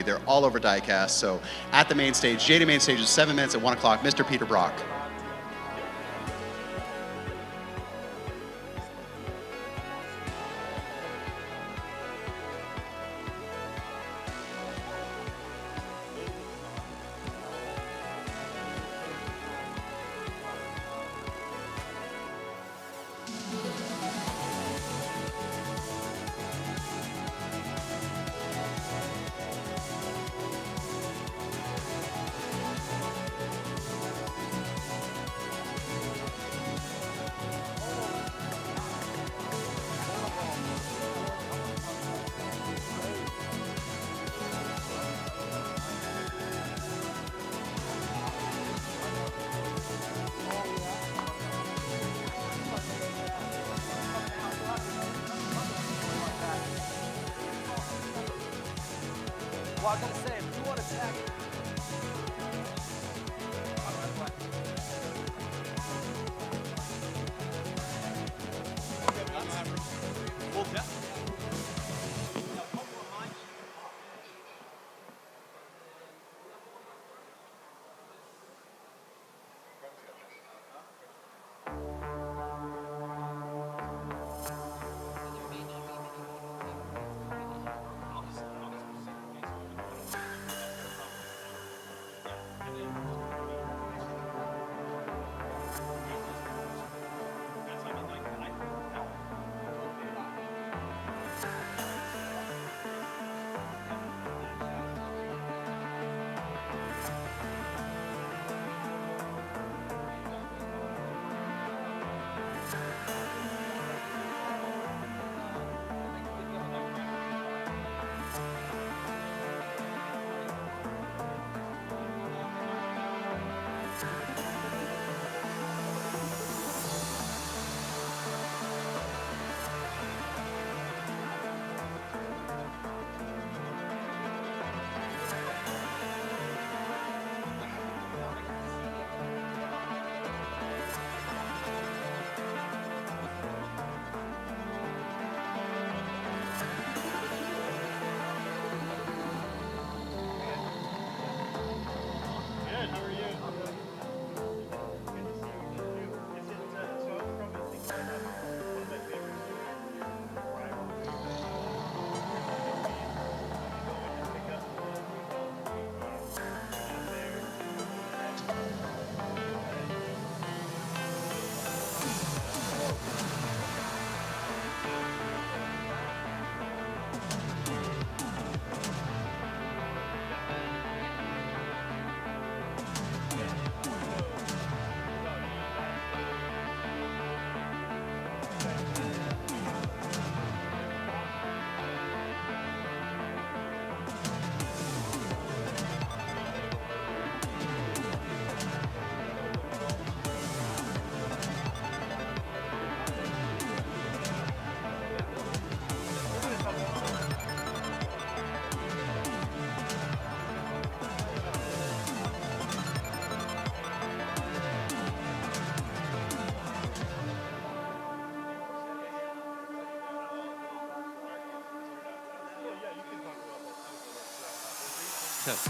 They're all over Diecast. So at the main stage, JD main stage is 7 minutes at 1 o'clock. Mr. Peter Brock. Well, I gotta say, if you want to tag it.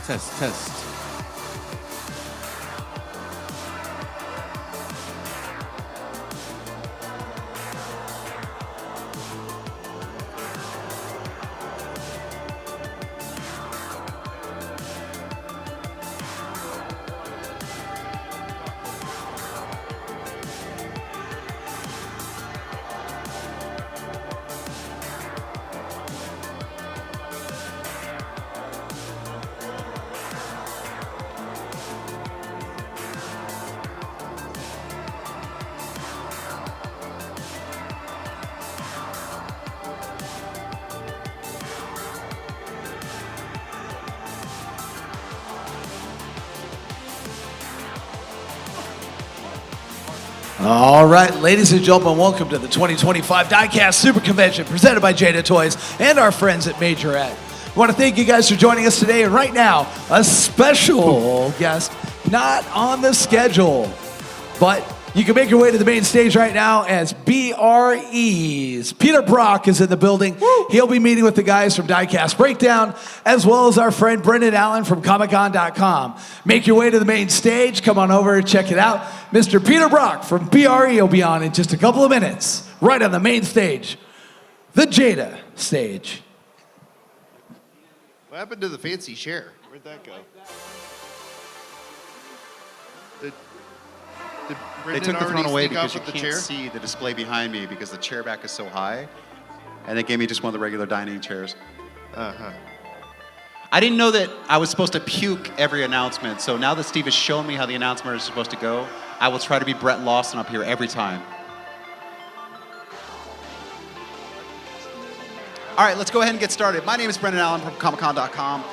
Test. All right, ladies and gentlemen, welcome to the 2025 Diecast Super Convention presented by Jada Toys and our friends at Majorette. I want to thank you guys for joining us today. And right now, a special guest, not on the schedule, but You can make your way to the main stage right now as BREs. Peter Brock is in the building. Woo! He'll be meeting with the guys from Diecast Breakdown, as well as our friend Brendan Allen from ComicCon.com. Make your way to the main stage. Come on over and check it out. Mr. Peter Brock from BRE will be on in just a couple of minutes, right on the main stage, the Jada stage. What happened to the fancy chair? Where'd that go? Did They Brendan took the already throne away sneak off because you with the can't chair? see the display behind me because the chair back is so high. And they gave me just one of the regular dining chairs. Uh-huh. I didn't know that I was supposed to puke every announcement. So now that Steve has shown me how the announcement is supposed to go, I will try to be Brett Lawson up here every time. All right, let's go ahead and get started. My name is Brendan Allen from ComicCon.com.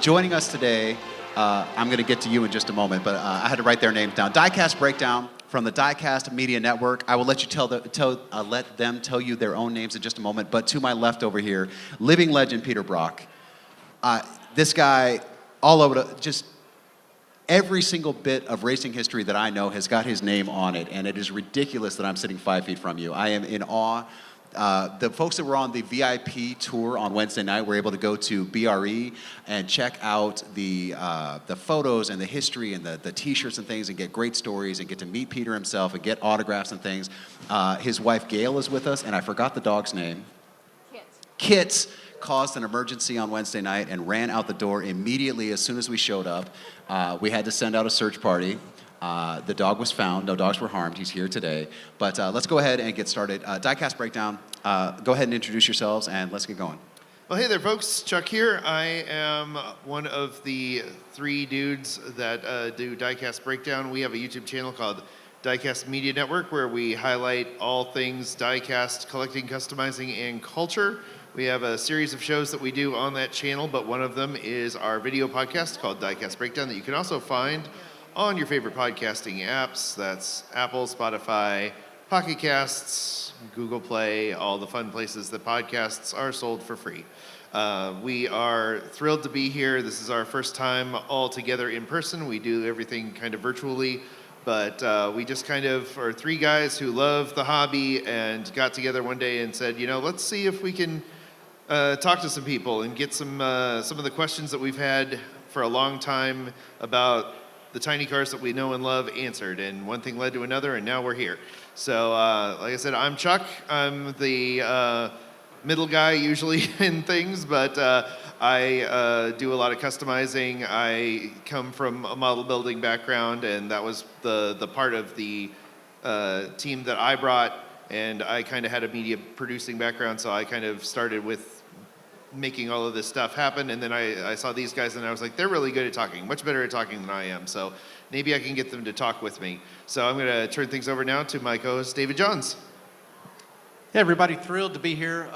Joining us today, I'm going to get to you in just a moment, but I had to write their names down. Diecast Breakdown from the Diecast Media Network. I will let you let them tell you their own names in just a moment. But to my left over here, living legend Peter Brock. This guy, all over just every single bit of racing history that I know has got his name on it, and it is ridiculous that I'm sitting 5 feet from you. I am in awe. The folks that were on the VIP tour on Wednesday night were able to go to BRE and check out the photos and the history and the T-shirts and things and get great stories and get to meet Peter himself and get autographs and things. His wife Gail is with us, and I forgot the dog's name. Kits caused an emergency on Wednesday night and ran out the door immediately as soon as we showed up. We had to send out a search party. The dog was found. No dogs were harmed. He's here today. But let's go ahead and get started. Diecast Breakdown, go ahead and introduce yourselves, and let's get going. Well, hey there, folks. Chuck here. I am one of the 3 dudes that do Diecast Breakdown. We have a YouTube channel called Diecast Media Network where we highlight all things diecast, collecting, customizing, and culture. We have a series of shows that we do on that channel, but one of them is our video podcast called Diecast Breakdown that you can also find on your favorite podcasting apps. That's Apple, Spotify, Pocket Casts, Google Play, all the fun places that podcasts are sold for free. We are thrilled to be here. This is our first time all together in person. We do everything kind of virtually, but we just kind of are 3 guys who love the hobby and got together one day and said, you know, let's see if we can talk to some people and get some of the questions that we've had for a long time about the tiny cars that we know and love answered, and one thing led to another, and now we're here. So, like I said, I'm Chuck. I'm the middle guy usually in things, but I do a lot of customizing. I come from a model building background, and that was the part of the team that I brought, and I kind of had a media producing background, so I kind of started with making all of this stuff happen, and then I saw these guys and I was like, they're really good at talking, much better at talking than I am, so maybe I can get them to talk with me. So I'm going to turn things over now to my co-host David Johns. Hey everybody, thrilled to be here.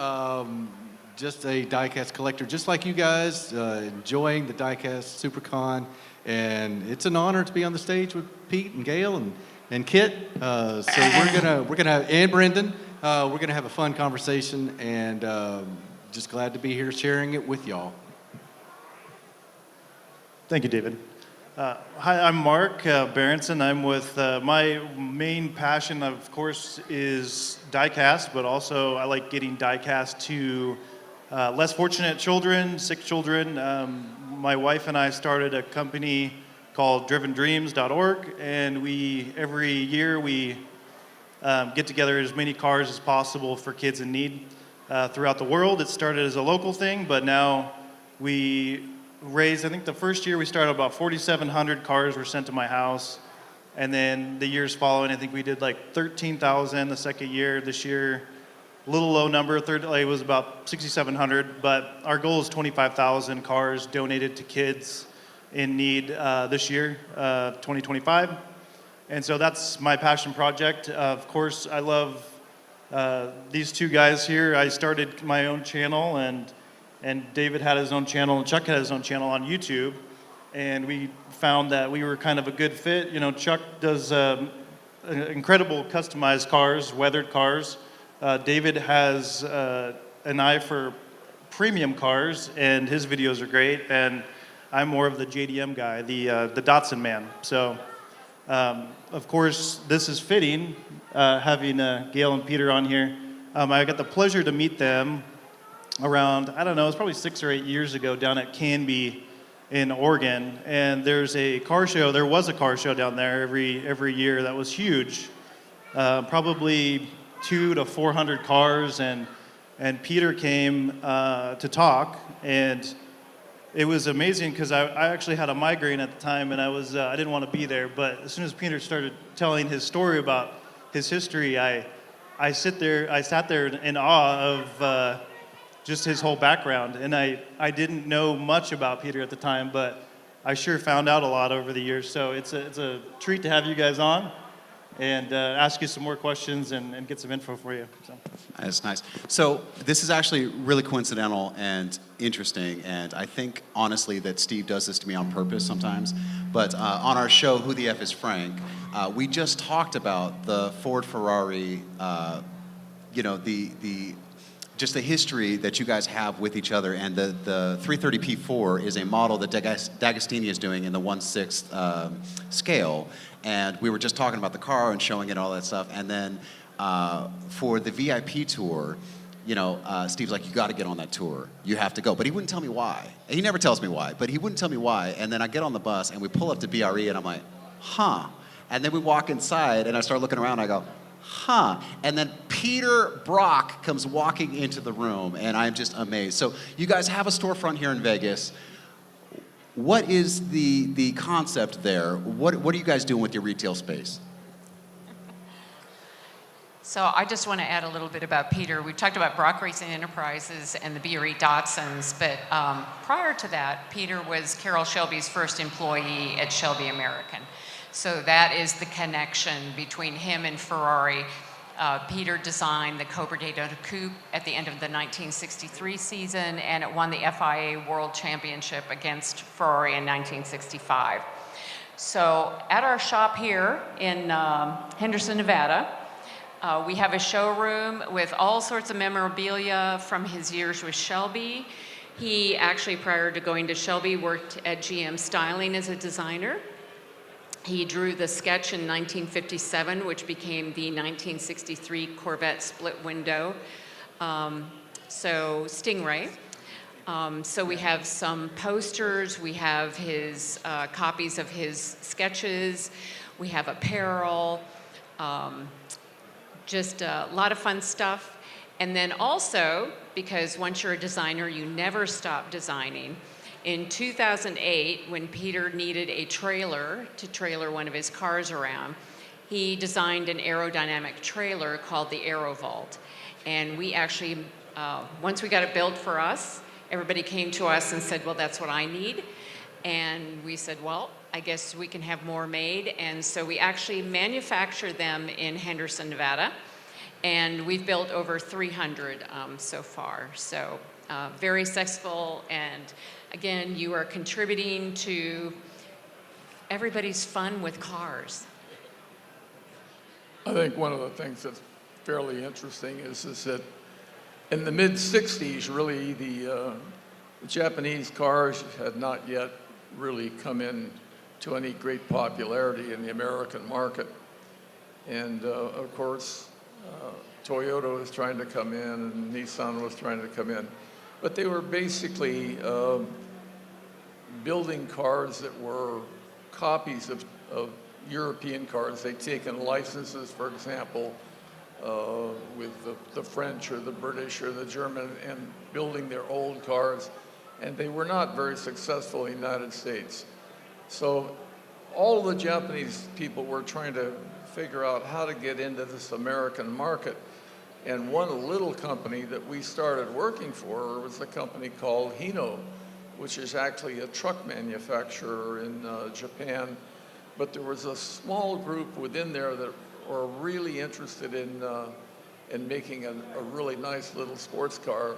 Just a diecast collector just like you guys, enjoying the Diecast SuperCon, and it's an honor to be on the stage with Pete and Gail and Kit. So we're gonna and Brendan, we're gonna have a fun conversation, and just glad to be here sharing it with y'all. Thank you, David. Hi, I'm Mark Berenson. I'm with, my main passion, of course, is diecast, but also I like getting diecast to less fortunate children, sick children. My wife and I started a company called drivendreams.org, and every year we get together as many cars as possible for kids in need throughout the world. It started as a local thing, but now we raised, I think the first year we started about 4,700 cars were sent to my house. And then the years following, I think we did like 13,000 the second year. This year, a little low number, it was about 6,700, but our goal is 25,000 cars donated to kids in need this year, 2025. And so that's my passion project. Of course, I love these 2 guys here. I started my own channel, and David had his own channel, and Chuck had his own channel on YouTube, and we found that we were kind of a good fit. You know, Chuck does incredible customized cars, weathered cars. David has an eye for premium cars, and his videos are great, and I'm more of the JDM guy, the Datsun man. So Of course, this is fitting, having Gail and Peter on here. I got the pleasure to meet them around, I don't know, it's probably 6 or 8 years ago down at Canby in Oregon. And there was a car show down there every year that was huge. Probably 200 to 400 cars, and Peter came to talk, and it was amazing because I actually had a migraine at the time, and I didn't want to be there. But as soon as Peter started telling his story about his history, I sat there in awe of just his whole background. And I didn't know much about Peter at the time, but I sure found out a lot over the years. So it's a treat to have you guys on and ask you some more questions and get some info for you. So. That's nice. So this is actually really coincidental and interesting, and I think honestly that Steve does this to me on purpose sometimes. But on our show, Who the F is Frank, we just talked about the Ford Ferrari, just the history that you guys have with each other, and the 330 P4 is a model that D'Agostini is doing in the 1/6 scale, and we were just talking about the car and showing it and all that stuff, and then for the VIP tour, Steve's like, you got to get on that tour. You have to go. But he wouldn't tell me why. He never tells me why, but he wouldn't tell me why. And then I get on the bus, and we pull up to BRE, and I'm like, huh. And then we walk inside, and I start looking around, and I go, huh. And then Peter Brock comes walking into the room, and I'm just amazed. So you guys have a storefront here in Vegas. What is the concept there? What are you guys doing with your retail space? So I just want to add a little bit about Peter. We've talked about Brock Racing Enterprises and the BRE Datsuns, but prior to that, Peter was Carroll Shelby's first employee at Shelby American. So that is the connection between him and Ferrari. Peter designed the Cobra Daytona Coupe at the end of the 1963 season, and it won the FIA World Championship against Ferrari in 1965. So at our shop here in Henderson, Nevada, we have a showroom with all sorts of memorabilia from his years with Shelby. He actually, prior to going to Shelby, worked at GM Styling as a designer. He drew the sketch in 1957, which became the 1963 Corvette split window, so Stingray. So we have some posters, we have his copies of his sketches, we have apparel, just a lot of fun stuff. And then also, because once you're a designer, you never stop designing. In 2008, when Peter needed a trailer to trailer one of his cars around, he designed an aerodynamic trailer called the AeroVault. And we actually, once we got it built for us, everybody came to us and said, well, that's what I need. And we said, well, I guess we can have more made. And so we actually manufacture them in Henderson, Nevada. And we've built over 300 so far. So very successful. And again, you are contributing to everybody's fun with cars. I think one of the things that's fairly interesting is that in the mid-'60s, really, the Japanese cars had not yet really come in to any great popularity in the American market. And of course, Toyota was trying to come in and Nissan was trying to come in. But they were basically building cars that were copies of European cars. They'd taken licenses, for example, with the French or the British or the German, and building their old cars. And they were not very successful in the United States. So all the Japanese people were trying to figure out how to get into this American market. And one little company that we started working for was a company called Hino, which is actually a truck manufacturer in Japan. But there was a small group within there that were really interested in making a really nice little sports car.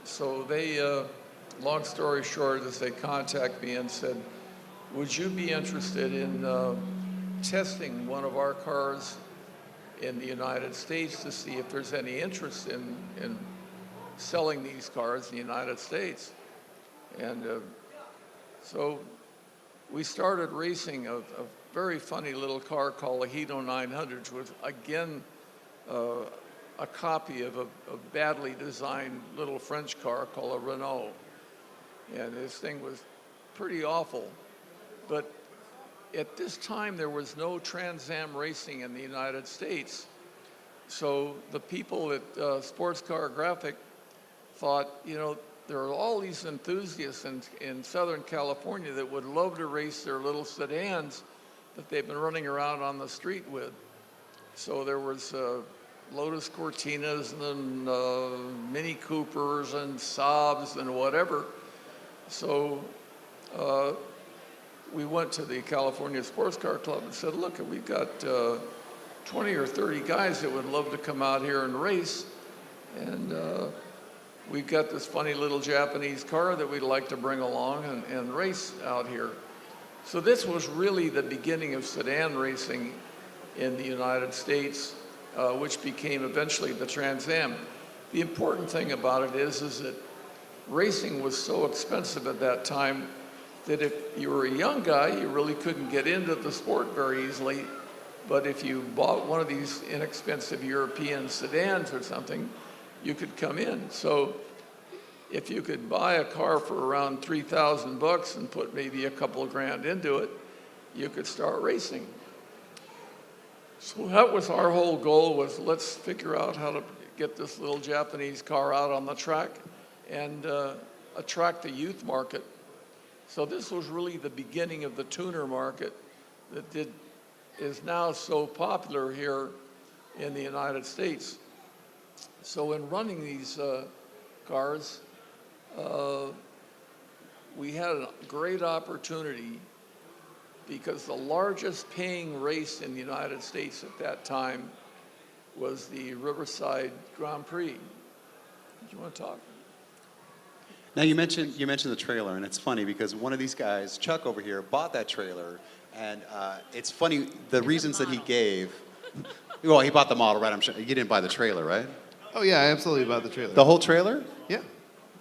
So they, long story short, is they contacted me and said, would you be interested in testing one of our cars in the United States to see if there's any interest in selling these cars in the United States? And so we started racing a very funny little car called the Hino 900, which was, again, a copy of a badly designed little French car called a Renault. And this thing was pretty awful. But at this time, there was no Trans Am racing in the United States. So the people at Sports Car Graphic thought, you know, there are all these enthusiasts in Southern California that would love to race their little sedans that they've been running around on the street with. So there was Lotus Cortinas and Mini Coopers and Saabs and whatever. So we went to the California Sports Car Club and said, look, we've got 20 or 30 guys that would love to come out here and race. And we've got this funny little Japanese car that we'd like to bring along and race out here. So this was really the beginning of sedan racing in the United States, which became eventually the Trans Am. The important thing about it is that racing was so expensive at that time that if you were a young guy, you really couldn't get into the sport very easily. But if you bought one of these inexpensive European sedans or something, you could come in. So if you could buy a car for around $3,000 and put maybe a couple of grand into it, you could start racing. So that was our whole goal, was let's figure out how to get this little Japanese car out on the track and attract the youth market. So this was really the beginning of the tuner market that is now so popular here in the United States. So in running these cars, we had a great opportunity because the largest paying race in the United States at that time was the Riverside Grand Prix. Do you want to talk? Now you mentioned the trailer, and it's funny because one of these guys, Chuck over here, bought that trailer, and it's funny the reasons that he gave. Well, he bought the model, right? I'm sure you didn't buy the trailer, right? Oh yeah, I absolutely bought the trailer. The whole trailer? Yeah.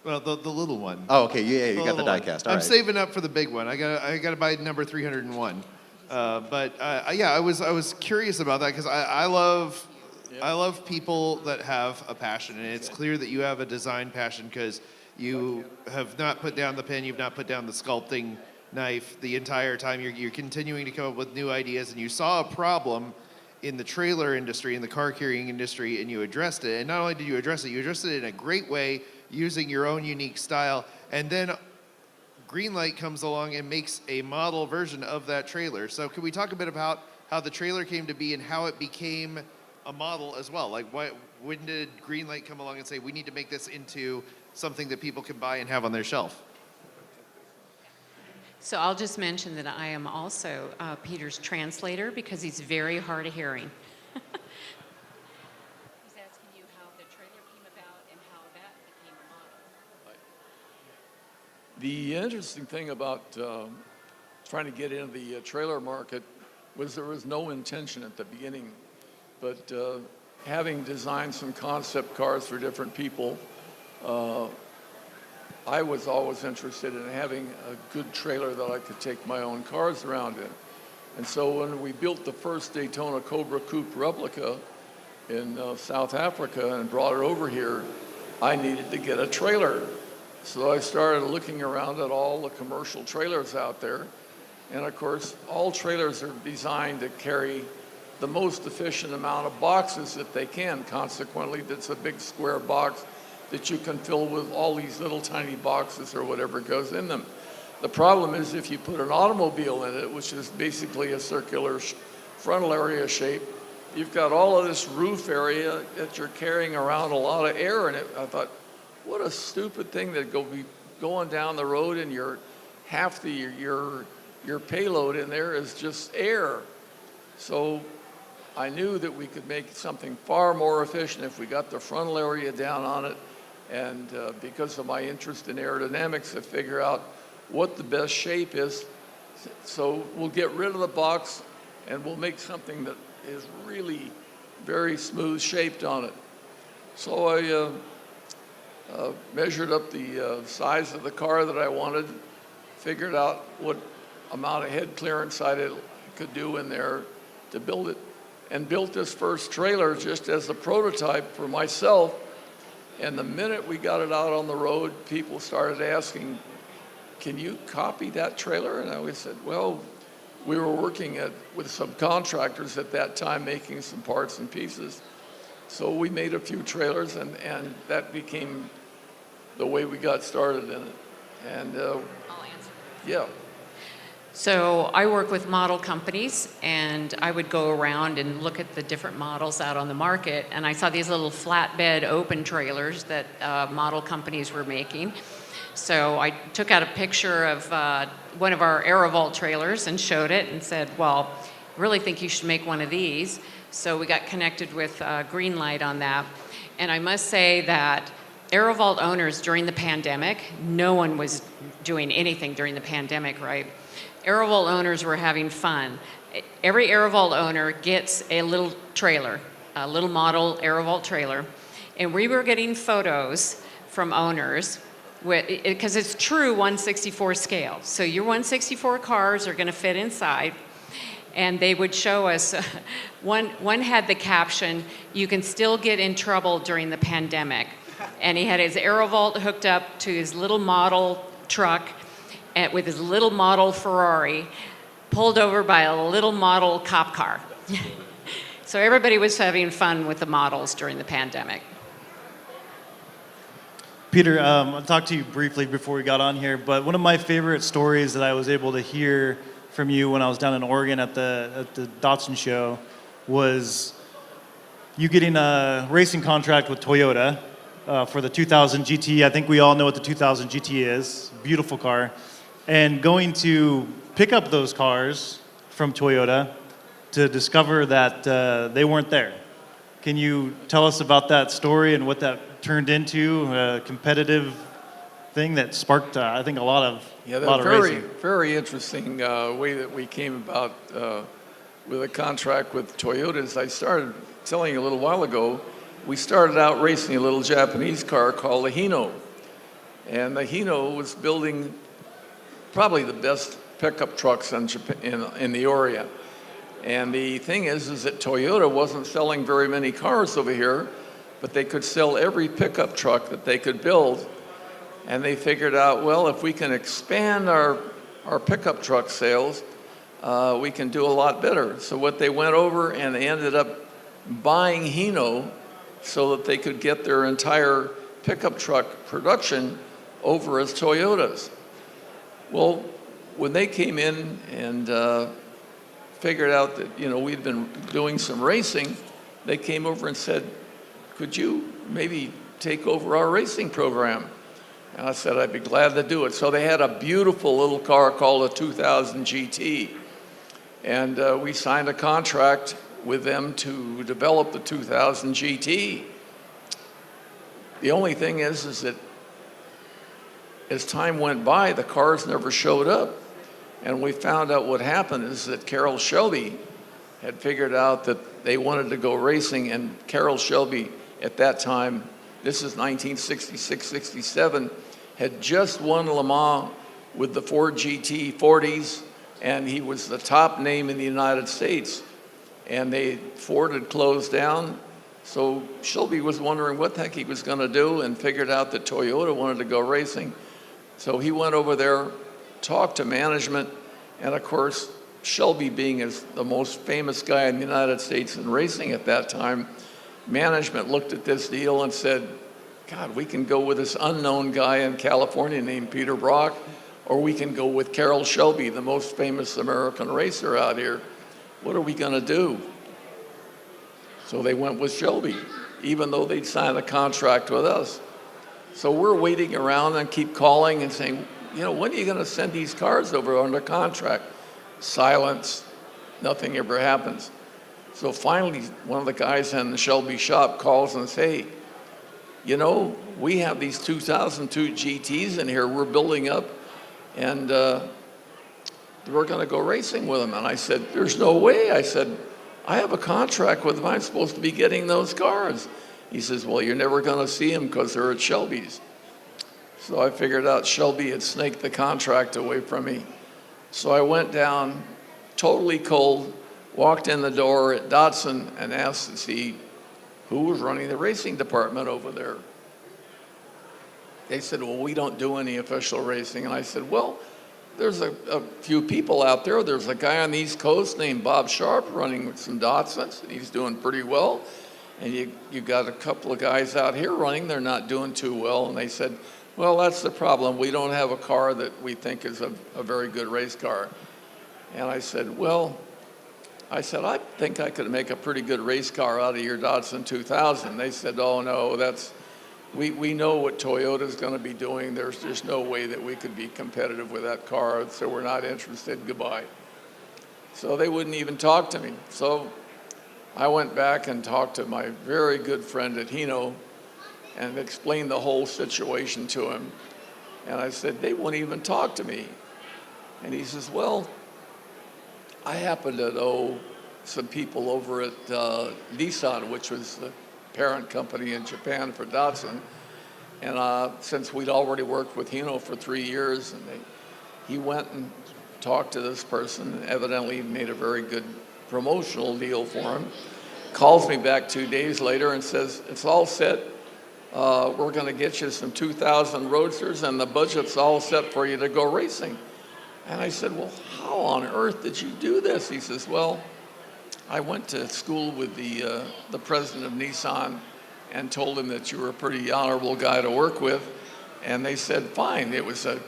Well, the little one. Oh, okay. Yeah, you got the little one. diecast. All I'm right. saving up for the big one. I got to buy number 301. Yeah, I was curious about that because I love people that have a passion, and it's clear that you have a design passion because you have not put down the pen, you've not put down the sculpting knife the entire time. You're continuing to come up with new ideas, and you saw a problem in the trailer industry, in the car carrying industry, and you addressed it. And not only did you address it in a great way, using your own unique style. And then Greenlight comes along and makes a model version of that trailer. So can we talk a bit about how the trailer came to be and how it became a model as well? Like, when did Greenlight come along and say, we need to make this into something that people can buy and have on their shelf? So I'll just mention that I am also Peter's translator because he's very hard of hearing. He's asking you how the trailer came about and how that became a model. The interesting thing about trying to get into the trailer market was there was no intention at the beginning, but having designed some concept cars for different people, I was always interested in having a good trailer that I could take my own cars around in. And so when we built the first Daytona Cobra Coupe replica in South Africa and brought it over here, I needed to get a trailer. So I started looking around at all the commercial trailers out there. And of course, all trailers are designed to carry the most efficient amount of boxes that they can. Consequently, that's a big square box that you can fill with all these little tiny boxes or whatever goes in them. The problem is if you put an automobile in it, which is basically a circular frontal area shape, you've got all of this roof area that you're carrying around a lot of air in it. I thought, what a stupid thing to be going down the road and half your payload in there is just air. So I knew that we could make something far more efficient if we got the frontal area down on it. And because of my interest in aerodynamics, I figure out what the best shape is. So we'll get rid of the box and we'll make something that is really very smooth shaped on it. So I measured up the size of the car that I wanted, figured out what amount of head clearance I could do in there to build it, and built this first trailer just as a prototype for myself. And the minute we got it out on the road, people started asking, can you copy that trailer? And I always said, well, we were working with subcontractors at that time, making some parts and pieces. So we made a few trailers, and that became the way we got started in it. And I'll answer. yeah. So I work with model companies, and I would go around and look at the different models out on the market, and I saw these little flatbed open trailers that model companies were making. So I took out a picture of one of our Aerovault trailers and showed it and said, well, I really think you should make one of these. So we got connected with Greenlight on that. And I must say that Aerovault owners during the pandemic, no one was doing anything during the pandemic, right? Aerovault owners were having fun. Every Aerovault owner gets a little trailer, a little model Aerovault trailer, and we were getting photos from owners because it's true 1/64 scale. So your 1/64 cars are going to fit inside, and they would show us. One had the caption, "You can still get in trouble during the pandemic," and he had his Aerovault hooked up to his little model truck with his little model Ferrari, pulled over by a little model cop car. So everybody was having fun with the models during the pandemic. Peter, I talked to you briefly before we got on here, but one of my favorite stories that I was able to hear from you when I was down in Oregon at the Datsun show was you getting a racing contract with Toyota for the 2000 GT. I think we all know what the 2000 GT is. Beautiful car. And going to pick up those cars from Toyota to discover that they weren't there. Can you tell us about that story and what that turned into, a competitive thing that sparked, I think, a lot of racing? Very interesting way that we came about with a contract with Toyota. As I started telling you a little while ago, we started out racing a little Japanese car called the Hino. And the Hino was building probably the best pickup trucks in Japan, in the area. And the thing is that Toyota wasn't selling very many cars over here, but they could sell every pickup truck that they could build. And they figured out, well, if we can expand our pickup truck sales, we can do a lot better. So what they went over and they ended up buying Hino so that they could get their entire pickup truck production over as Toyotas. Well, when they came in and figured out that, we'd been doing some racing, they came over and said, could you maybe take over our racing program? And I said, I'd be glad to do it. So they had a beautiful little car called a 2000 GT. And we signed a contract with them to develop the 2000 GT. The only thing is that as time went by, the cars never showed up. And we found out what happened is that Carroll Shelby had figured out that they wanted to go racing, and Carroll Shelby at that time, this is 1966, 67, had just won Le Mans with the Ford GT 40s, and he was the top name in the United States. And Ford had closed down, so Shelby was wondering what the heck he was gonna do and figured out that Toyota wanted to go racing. So he went over there, talked to management, and of course, Shelby being the most famous guy in the United States in racing at that time, management looked at this deal and said, God, we can go with this unknown guy in California named Peter Brock, or we can go with Carroll Shelby, the most famous American racer out here. What are we gonna do? So they went with Shelby, even though they'd signed a contract with us. So we're waiting around and keep calling and saying, when are you gonna send these cars over under contract? Silence, nothing ever happens. So finally, one of the guys in the Shelby shop calls and says, hey, we have these 2002 GTs in here we're building up, and we're gonna go racing with them. And I said, there's no way. I said, I have a contract with them. I'm supposed to be getting those cars. He says, well, you're never gonna see them because they're at Shelby's. So I figured out Shelby had snaked the contract away from me. So I went down totally cold, walked in the door at Datsun and asked to see who was running the racing department over there. They said, well, we don't do any official racing. And I said, well, there's a few people out there. There's a guy on the East Coast named Bob Sharp running with some Datsuns, and he's doing pretty well. And you got a couple of guys out here running, they're not doing too well. And they said, well, that's the problem. We don't have a car that we think is a very good race car. And I said, well, I think I could make a pretty good race car out of your Datsun 2000. They said, oh no, we know what Toyota's going to be doing. There's just no way that we could be competitive with that car, so we're not interested, goodbye. So they wouldn't even talk to me. So I went back and talked to my very good friend at Hino and explained the whole situation to him. And I said, they wouldn't even talk to me. And he says, well, I happen to know some people over at Nissan, which was the parent company in Japan for Datsun. And since we'd already worked with Hino for 3 years, and he went and talked to this person, and evidently made a very good promotional deal for him. Calls me back 2 days later and says, it's all set. We're going to get you some 2000 Roadsters, and the budget's all set for you to go racing. And I said, well, how on earth did you do this? He says, well, I went to school with the president of Nissan and told him that you were a pretty honorable guy to work with. And they said, fine. It was a,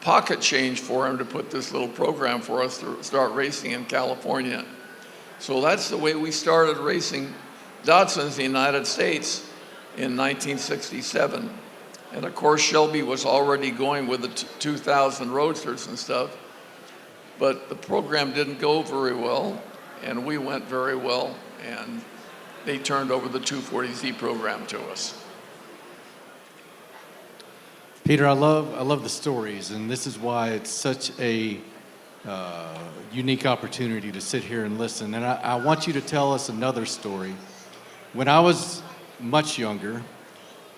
pocket change for him to put this little program for us to start racing in California. So that's the way we started racing Datsuns in the United States in 1967. And of course, Shelby was already going with the 2000 Roadsters and stuff, but the program didn't go very well, and we went very well, and they turned over the 240Z program to us. Peter, I love the stories, and this is why it's such a unique opportunity to sit here and listen. And I want you to tell us another story. When I was much younger,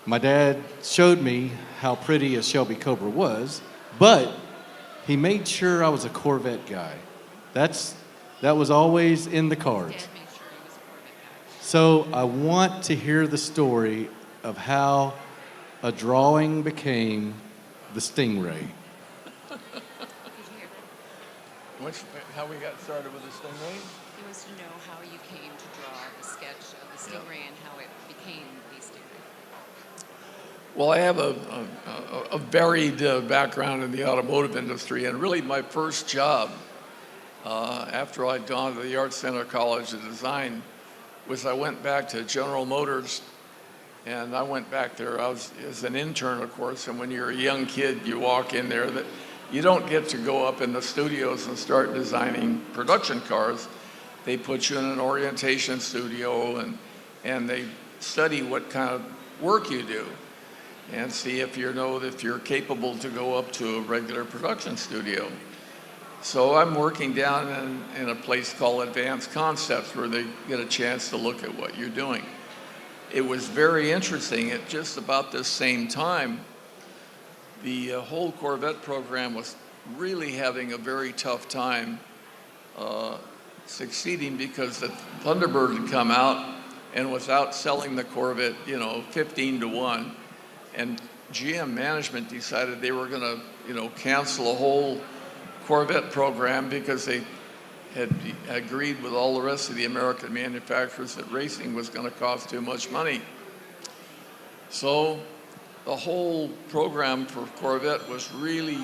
my dad showed me how pretty a Shelby Cobra was, but he made sure I was a Corvette guy. That was always in the cards. Dad made sure he was a Corvette guy. So I want to hear the story of how a drawing became the Stingray. How we got started with the Stingray? He wants to know how you came to draw the sketch of the Stingray and how it became the Stingray. Well, I have a varied background in the automotive industry, and really my first job after I'd gone to the Art Center College of Design was I went back to General Motors, and I went back there. I was as an intern, of course, and when you're a young kid, you walk in there that you don't get to go up in the studios and start designing production cars. They put you in an orientation studio, and they study what kind of work you do and see if you're capable to go up to a regular production studio. So I'm working down in a place called Advanced Concepts, where they get a chance to look at what you're doing. It was very interesting. At just about this same time, the whole Corvette program was really having a very tough time succeeding, because the Thunderbird had come out and was outselling the Corvette, 15-1. And GM management decided they were going to, cancel a whole Corvette program because they had agreed with all the rest of the American manufacturers that racing was going to cost too much money. So the whole program for Corvette was really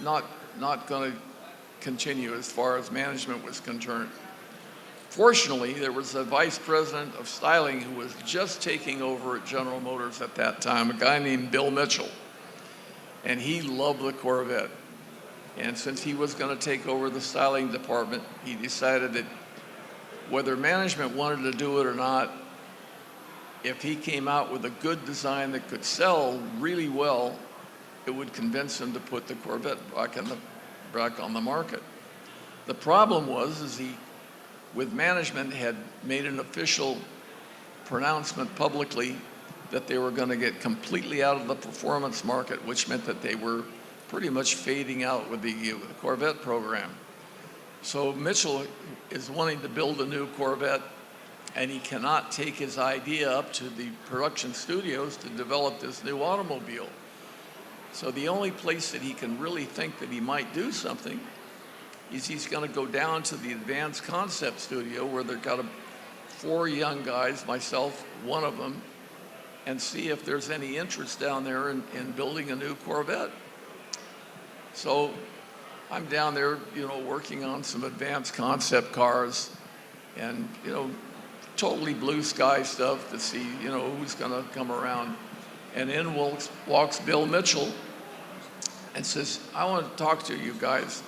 not going to continue as far as management was concerned. Fortunately, there was a vice president of styling who was just taking over at General Motors at that time, a guy named Bill Mitchell. And he loved the Corvette. And since he was going to take over the styling department, he decided that whether management wanted to do it or not, if he came out with a good design that could sell really well, it would convince him to put the Corvette back on the market. The problem was he, with management, had made an official pronouncement publicly that they were going to get completely out of the performance market, which meant that they were pretty much fading out with the Corvette program. So Mitchell is wanting to build a new Corvette, and he cannot take his idea up to the production studios to develop this new automobile. So the only place that he can really think that he might do something is he's going to go down to the Advanced Concept Studio, where they've got 4 young guys, myself, one of them, and see if there's any interest down there in building a new Corvette. So I'm down there, working on some advanced concept cars and, totally blue sky stuff to see, who's going to come around. And in walks Bill Mitchell and says, I want to talk to you guys.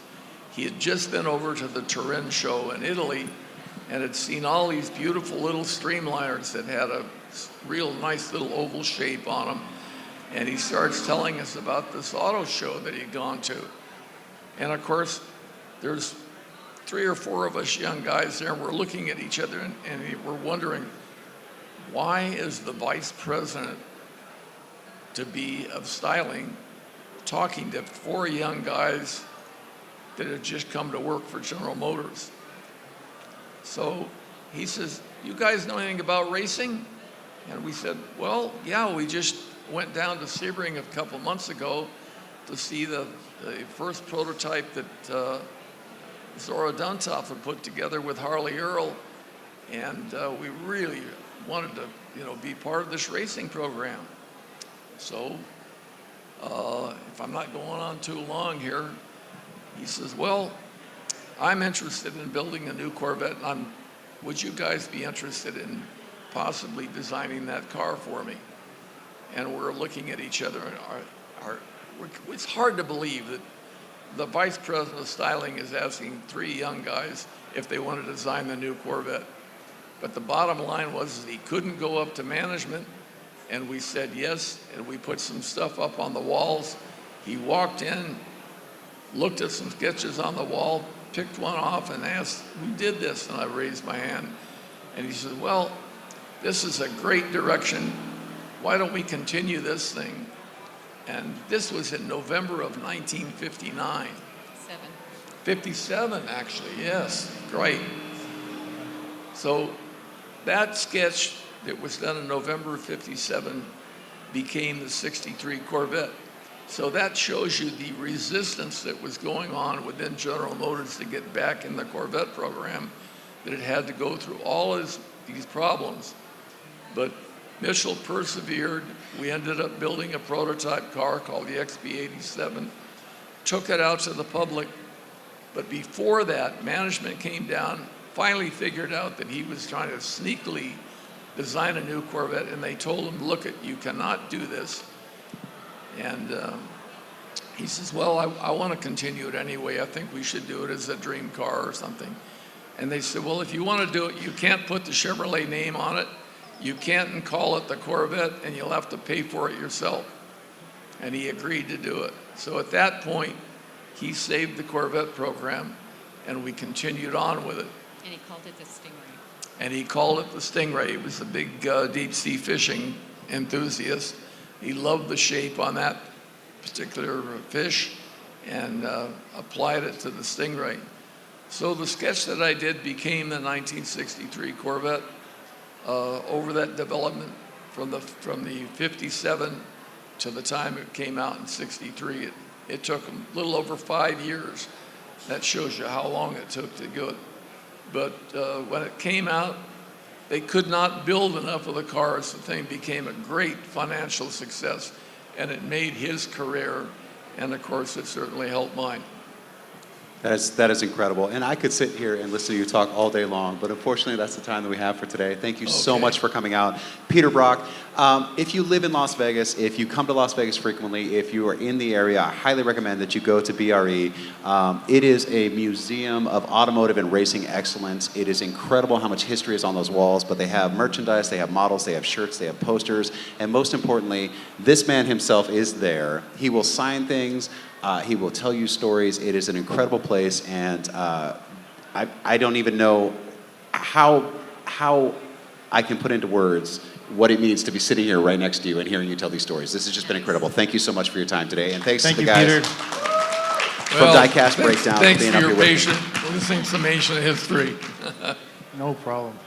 He had just been over to the Turin show in Italy and had seen all these beautiful little streamliners that had a real nice little oval shape on them. And he starts telling us about this auto show that he'd gone to. And of course, there's 3 or 4 of us young guys there, and we're looking at each other and we're wondering, why is the vice president of styling talking to 4 young guys that had just come to work for General Motors? So he says, you guys know anything about racing? And we said, well, yeah, we just went down to Sebring a couple months ago to see the first prototype that Zora Duntov had put together with Harley Earl, and we really wanted to, be part of this racing program. So, if I'm not going on too long here, he says, well, I'm interested in building a new Corvette, and would you guys be interested in possibly designing that car for me? And we're looking at each other, and it's hard to believe that the vice president of styling is asking 3 young guys if they want to design the new Corvette. But the bottom line was that he couldn't go up to management, and we said yes, and we put some stuff up on the walls. He walked in, looked at some sketches on the wall, picked one off and asked, who did this? And I raised my hand. And he said, well, this is a great direction. Why don't we continue this thing? And this was in November of 1959. 57, actually, yes, great. So that sketch that was done in November of 57 became the 63 Corvette. So that shows you the resistance that was going on within General Motors to get back in the Corvette program, that it had to go through all these problems. But Mitchell persevered. We ended up building a prototype car called the XB87, took it out to the public. But before that, management came down, finally figured out that he was trying to sneakily design a new Corvette, and they told him, look, you cannot do this. And he says, well, I want to continue it anyway. I think we should do it as a dream car or something. And they said, well, if you want to do it, you can't put the Chevrolet name on it. You can't call it the Corvette, and you'll have to pay for it yourself. And he agreed to do it. So at that point, he saved the Corvette program, and we continued on with it. And he called it the Stingray. And he called it the Stingray. He was a big deep sea fishing enthusiast. He loved the shape on that particular fish and applied it to the Stingray. So the sketch that I did became the 1963 Corvette. Over that development from the 57 to the time it came out in 63, it took a little over 5 years. That shows you how long it took to do it. But when it came out, they could not build enough of the cars. The thing became a great financial success, and it made his career, and of course it certainly helped mine. That is incredible. And I could sit here and listen to you talk all day long, but unfortunately that's the time that we have for today. Thank you so much for coming out. Peter Brock, if you live in Las Vegas, if you come to Las Vegas frequently, if you are in the area, I highly recommend that you go to BRE. It is a museum of automotive and racing excellence. It is incredible how much history is on those walls, but they have merchandise, they have models, they have shirts, they have posters, and most importantly, this man himself is there. He will sign things. He will tell you stories. It is an incredible place, and I don't even know how I can put into words what it means to be sitting here right next to you and hearing you tell these stories. This has just been incredible. Thank you so much for your time today, and thanks Thank to the you, guys Peter. from Diecast Breakdown Thanks being for up your here with me. patient listening summation of history. No problem.